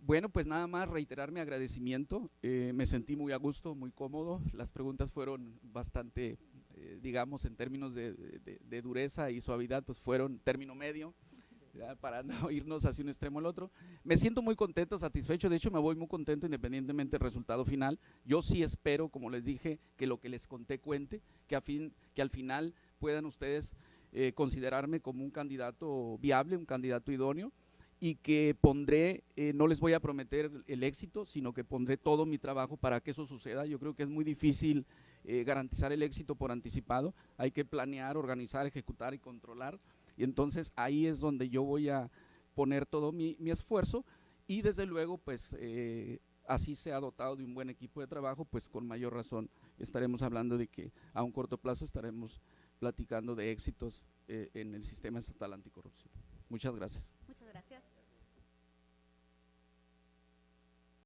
Bueno, pues nada más reiterar mi agradecimiento, me sentí muy a gusto, muy cómodo, las preguntas fueron bastante, digamos, en términos de dureza y suavidad, pues fueron término medio, ¿ya? Para no irnos hacia un extremo al otro. Me siento muy contento, satisfecho, de hecho me voy muy contento independientemente del resultado final. Yo sí espero, como les dije, que lo que les conté cuente, que al final puedan ustedes considerarme como un candidato viable, un candidato idóneo, y que pondré, no les voy a prometer el éxito, sino que pondré todo mi trabajo para que eso suceda. Yo creo que es muy difícil garantizar el éxito por anticipado, hay que planear, organizar, ejecutar y controlar, y entonces ahí es donde yo voy a poner todo mi esfuerzo, y desde luego pues así se ha dotado de un buen equipo de trabajo, pues con mayor razón estaremos hablando de que a un corto plazo estaremos platicando de éxitos en el sistema estatal anticorrupción. Muchas gracias.